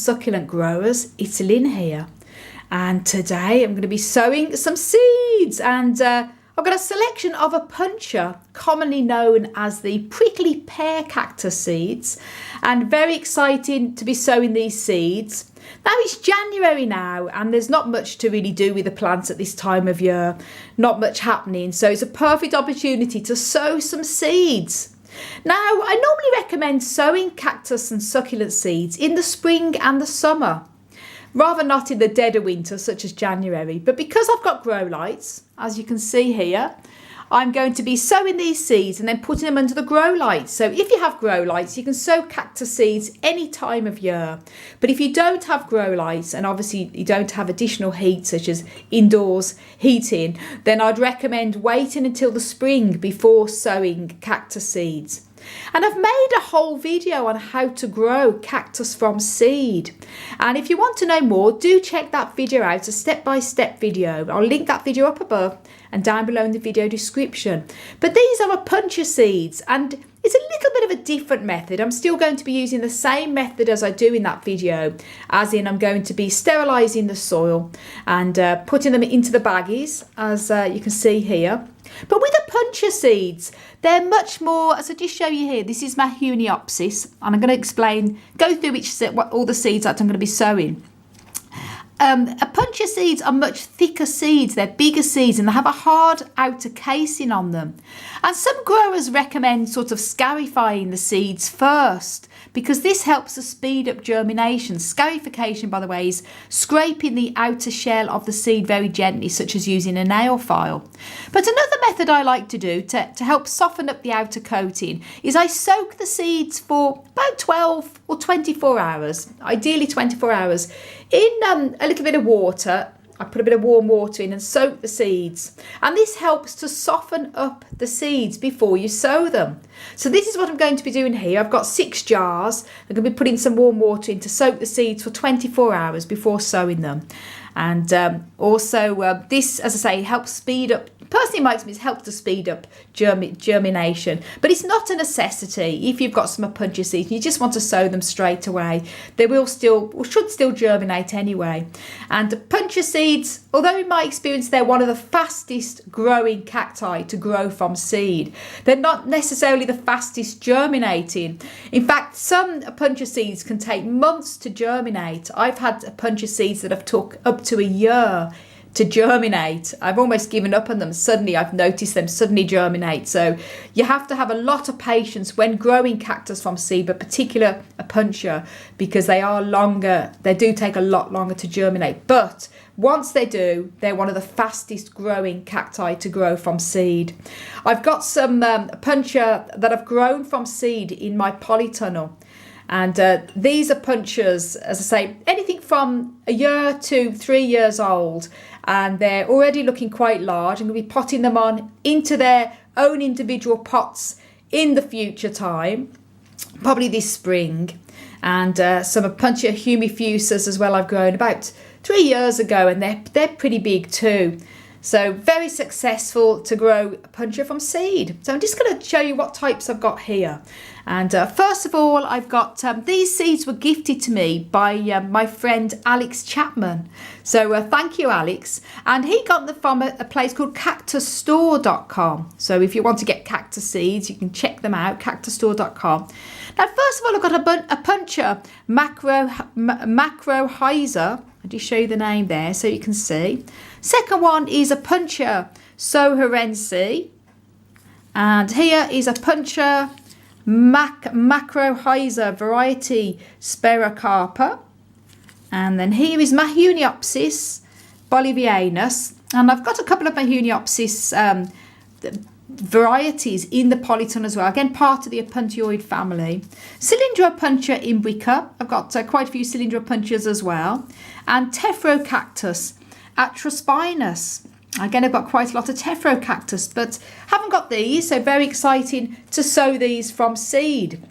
succulent growers, it's Lynn here, and today I'm going to be sowing some seeds, and I've got a selection of Opuntia, commonly known as the prickly pear cactus seeds, and very exciting to be sowing these seeds. Now it's January now, and there's not much to really do with the plants at this time of year, not much happening, so it's a perfect opportunity to sow some seeds. Now, I normally recommend sowing cactus and succulent seeds in the spring and the summer, rather not in the dead of winter such as January. But because I've got grow lights, as you can see here, I'm going to be sowing these seeds and then putting them under the grow lights. So if you have grow lights, you can sow cactus seeds any time of year. But if you don't have grow lights, and obviously you don't have additional heat such as indoors heating, then I'd recommend waiting until the spring before sowing cactus seeds. And I've made a whole video on how to grow cactus from seed. And if you want to know more, do check that video out, a step-by-step video. I'll link that video up above and down below in the video description. But these are Opuntia seeds, and it's a little bit of a different method. I'm still going to be using the same method as I do in that video, as in I'm going to be sterilising the soil and putting them into the baggies, as you can see here. But with Opuntia seeds, they're much more, as I just show you here, this is Maihueniopsis, and I'm going to go through all the seeds that I'm going to be sowing. Opuntia seeds are much thicker seeds, they're bigger seeds, and they have a hard outer casing on them. And some growers recommend sort of scarifying the seeds first, because this helps to speed up germination. Scarification, by the way, is scraping the outer shell of the seed very gently, such as using a nail file. But another method I like to do to help soften up the outer coating is I soak the seeds for about 12 or 24 hours, ideally 24 hours, in a little bit of water. I put a bit of warm water in and soak the seeds, and this helps to soften up the seeds before you sow them. So this is what I'm going to be doing here. I've got 6 jars. I'm going to be putting some warm water in to soak the seeds for 24 hours before sowing them. And also this, as I say, helps speed up, personally in my experience, helps to speed up germination. But it's not a necessity. If you've got some Opuntia seeds and you just want to sow them straight away, they should still germinate anyway. And Opuntia seeds, although in my experience they're one of the fastest growing cacti to grow from seed, they're not necessarily the fastest germinating. In fact, some Opuntia seeds can take months to germinate. I've had Opuntia seeds that have took up to a year to germinate. I've almost given up on them. Suddenly I've noticed them suddenly germinate. So you have to have a lot of patience when growing cactus from seed, but particular Opuntia, because they do take a lot longer to germinate. But once they do, they're one of the fastest growing cacti to grow from seed. I've got some Opuntia that I've grown from seed in my polytunnel. And these Opuntias, as I say, anything from a year to 3 years old, and they're already looking quite large. I'm going to be potting them on into their own individual pots in the future time, probably this spring. And some Opuntia humifusas as well I've grown about 3 years ago, and they're pretty big too. So very successful to grow Opuntia from seed. So I'm just going to show you what types I've got here. And first of all, I've got these seeds were gifted to me by my friend Alex Chapman. So thank you, Alex. And he got them from a place called cactusstore.com. So if you want to get cactus seeds, you can check them out, cactusstore.com. Now, first of all, I've got Opuntia macrohyza. I'll just show you the name there so you can see. Second one is Opuntia soherense. And here is Opuntia macrohyza variety Speracarpa. And then here is Maihueniopsis bolivianus. And I've got a couple of Maihueniopsis varieties in the polytunnel as well. Again, part of the Opuntioid family. Cylindropuntia imbrica. I've got quite a few Cylindropuntias as well. And Tephrocactus atrospinus. Again, I've got quite a lot of Tephrocactus, but haven't got these, so very exciting to sow these from seed.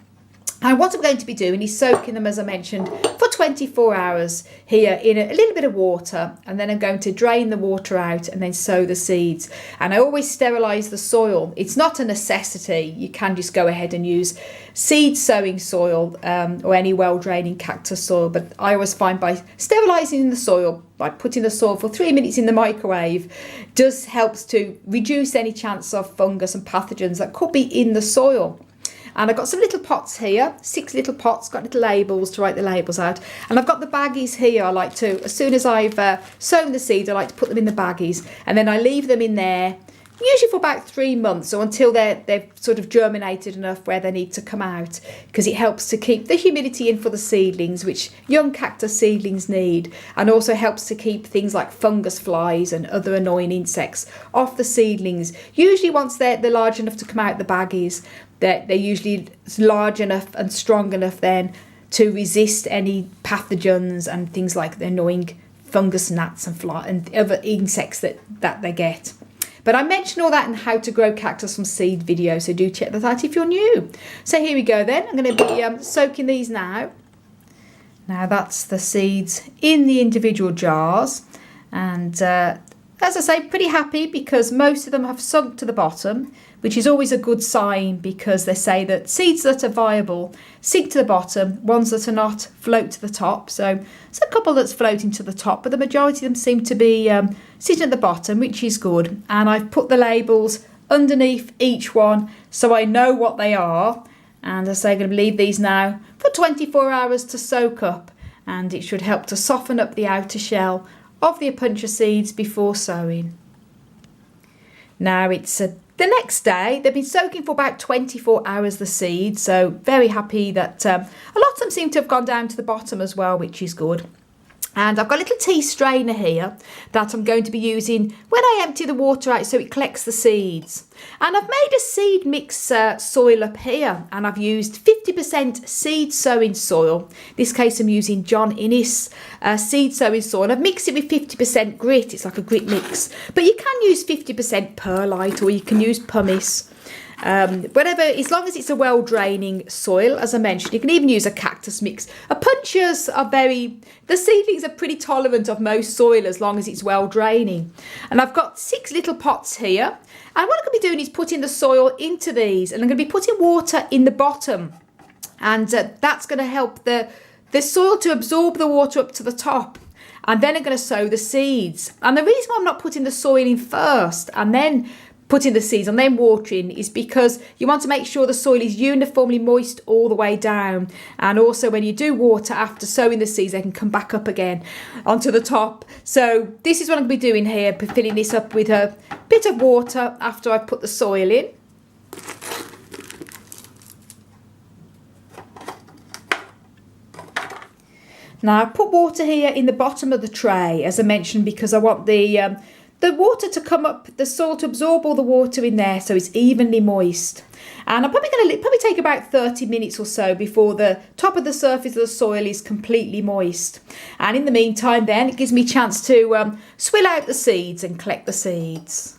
And what I'm going to be doing is soaking them, as I mentioned, for 24 hours here in a little bit of water, and then I'm going to drain the water out and then sow the seeds. And I always sterilise the soil. It's not a necessity. You can just go ahead and use seed sowing soil or any well-draining cactus soil, but I always find by sterilising the soil, by putting the soil for 3 minutes in the microwave, just helps to reduce any chance of fungus and pathogens that could be in the soil. And I've got some little pots here, 6 little pots, got little labels to write the labels out. And I've got the baggies here. I like to, as soon as I've sown the seed, I like to put them in the baggies. And then I leave them in there, usually for about 3 months, or until they've sort of germinated enough where they need to come out, because it helps to keep the humidity in for the seedlings, which young cactus seedlings need, and also helps to keep things like fungus flies and other annoying insects off the seedlings. Usually once they're large enough to come out the baggies, they're usually large enough and strong enough then to resist any pathogens and things like the annoying fungus gnats and fly and other insects that they get. But I mentioned all that in How to Grow Cactus from Seed video, so do check that out if you're new. So here we go then. I'm going to be soaking these now. Now that's the seeds in the individual jars. And as I say, pretty happy because most of them have sunk to the bottom, which is always a good sign because they say that seeds that are viable sink to the bottom, ones that are not float to the top. So there's a couple that's floating to the top, but the majority of them seem to be sitting at the bottom, which is good. And I've put the labels underneath each one so I know what they are. And as I say, I'm going to leave these now for 24 hours to soak up, and it should help to soften up the outer shell of the Opuntia seeds before sowing. Now it's the next day. They've been soaking for about 24 hours, the seeds, so very happy that a lot of them seem to have gone down to the bottom as well, which is good. And I've got a little tea strainer here that I'm going to be using when I empty the water out so it collects the seeds. And I've made a seed mix soil up here, and I've used 50% seed sowing soil. In this case I'm using John Innes seed sowing soil. I've mixed it with 50% grit. It's like a grit mix. But you can use 50% perlite, or you can use pumice. Whatever, as long as it's a well draining soil, as I mentioned. You can even use a cactus mix. Opuntias are the seedlings are pretty tolerant of most soil as long as it's well draining. And I've got 6 little pots here, and what I'm going to be doing is putting the soil into these, and I'm going to be putting water in the bottom, and that's going to help the soil to absorb the water up to the top. And then I'm going to sow the seeds. And the reason why I'm not putting the soil in first and then putting the seeds and then watering is because you want to make sure the soil is uniformly moist all the way down. And also when you do water after sowing the seeds, they can come back up again onto the top. So this is what I'm going to be doing here, filling this up with a bit of water after I've put the soil in. Now I've put water here in the bottom of the tray, as I mentioned, because I want the water to come up, the soil to absorb all the water in there so it's evenly moist. And I'm probably going to take about 30 minutes or so before the top of the surface of the soil is completely moist. And in the meantime then, it gives me a chance to swill out the seeds and collect the seeds.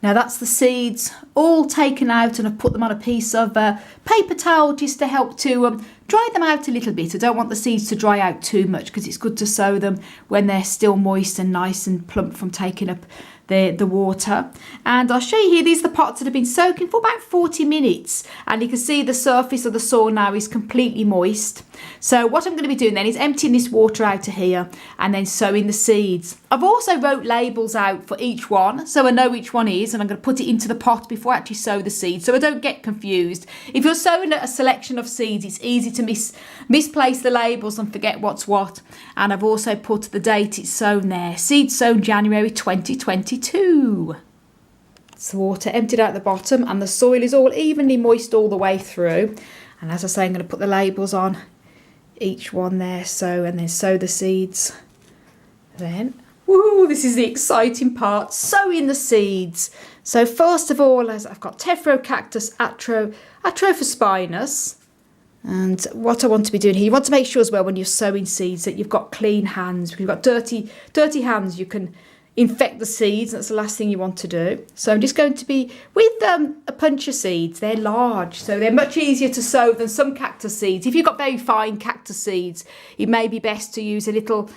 Now that's the seeds all taken out, and I've put them on a piece of paper towel just to help to dry them out a little bit. I don't want the seeds to dry out too much because it's good to sow them when they're still moist and nice and plump from taking up the water. And I'll show you here, these are the pots that have been soaking for about 40 minutes, and you can see the surface of the soil now is completely moist. So what I'm going to be doing then is emptying this water out to here and then sowing the seeds. I've also wrote labels out for each one so I know which one is, and I'm going to put it into the pot before I actually sow the seeds so I don't get confused. If you're sowing a selection of seeds, it's easy to misplace the labels and forget what's what. And I've also put the date it's sown there, seeds sown January 2022. It's the water emptied out the bottom, and the soil is all evenly moist all the way through. And as I say, I'm going to put the labels on each one there, and then sow the seeds. Then, woo, this is the exciting part, sowing the seeds. So first of all, as I've got Tephrocactus atrophospinus, And what I want to be doing here, you want to make sure as well when you're sowing seeds that you've got clean hands. If you've got dirty hands, you can infect the seeds. That's the last thing you want to do. So I'm just going to be with Opuntia seeds. They're large, so they're much easier to sow than some cactus seeds. If you've got very fine cactus seeds, it may be best to use a little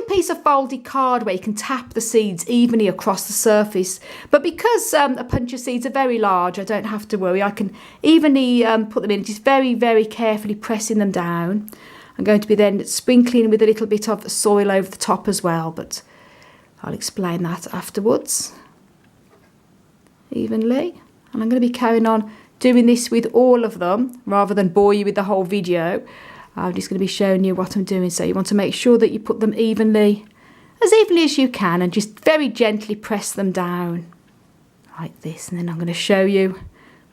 piece of folded card where you can tap the seeds evenly across the surface. But because Opuntia seeds are very large, I don't have to worry. I can evenly put them in, just very, very carefully pressing them down. I'm going to be then sprinkling with a little bit of soil over the top as well, but I'll explain that afterwards. Evenly. And I'm going to be carrying on doing this with all of them rather than bore you with the whole video. I'm just going to be showing you what I'm doing. So you want to make sure that you put them evenly as you can, and just very gently press them down like this. And then I'm going to show you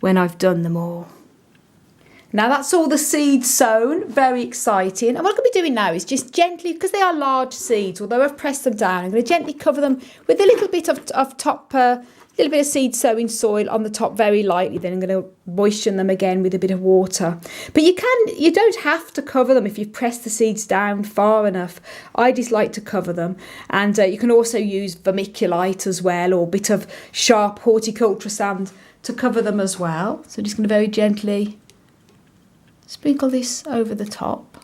when I've done them all. Now that's all the seeds sown, very exciting. And what I'm going to be doing now is just gently, because they are large seeds, although I've pressed them down, I'm going to gently cover them with a little bit of little bit of seed sowing soil on the top very lightly. Then I'm going to moisten them again with a bit of water. But you don't have to cover them if you've pressed the seeds down far enough. I just like to cover them. And you can also use vermiculite as well, or a bit of sharp horticulture sand to cover them as well. So I'm just going to very gently sprinkle this over the top.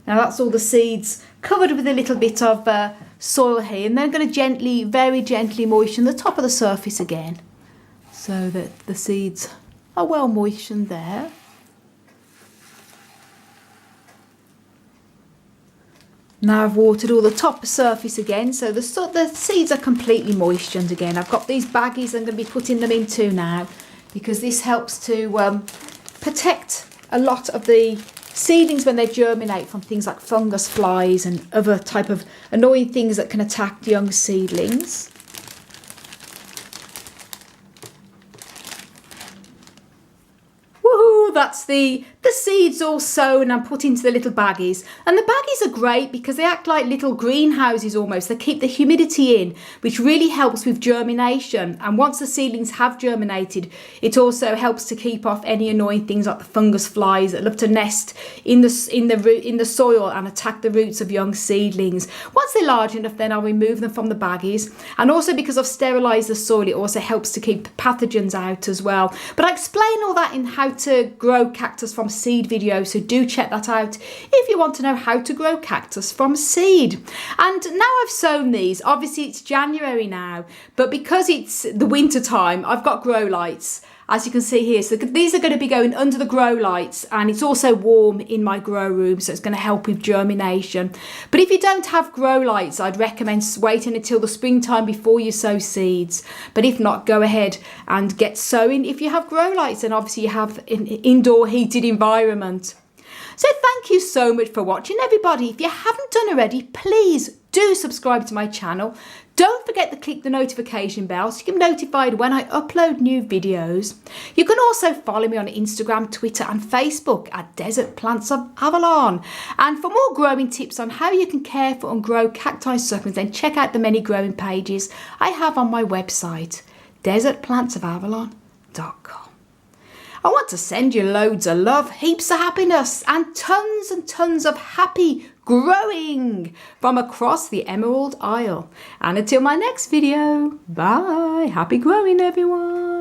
Now that's all the seeds covered with a little bit of soil here, and then I'm going to very gently moisten the top of the surface again so that the seeds are well moistened there. Now I've watered all the top surface again, so the seeds are completely moistened again. I've got these baggies I'm going to be putting them into now, because this helps to protect a lot of the seedlings when they germinate from things like fungus, flies and other type of annoying things that can attack young seedlings. Woohoo! That's the seeds all sown and put into the little baggies. And the baggies are great because they act like little greenhouses almost. They keep the humidity in, which really helps with germination. And once the seedlings have germinated, it also helps to keep off any annoying things like the fungus flies that love to nest in the soil and attack the roots of young seedlings. Once they're large enough, then I'll remove them from the baggies. And also because I've sterilised the soil, it also helps to keep pathogens out as well. But I explain all that in How to Grow Cactus from Seed video, so do check that out if you want to know how to grow cactus from seed. And now I've sown these, obviously it's January now, but because it's the winter time, I've got grow lights, as you can see here. So these are going to be going under the grow lights, and it's also warm in my grow room, so it's going to help with germination. But if you don't have grow lights, I'd recommend waiting until the springtime before you sow seeds. But if not, go ahead and get sowing if you have grow lights, and obviously you have an indoor heated environment. So thank you so much for watching, everybody. If you haven't done already, please do subscribe to my channel. Don't forget to click the notification bell so you can be notified when I upload new videos. You can also follow me on Instagram, Twitter and Facebook at Desert Plants of Avalon. And for more growing tips on how you can care for and grow cacti succulents, then check out the many growing pages I have on my website, desertplantsofavalon.com. I want to send you loads of love, heaps of happiness and tons of happy growing from across the Emerald Isle. And until my next video, bye. Happy growing, everyone.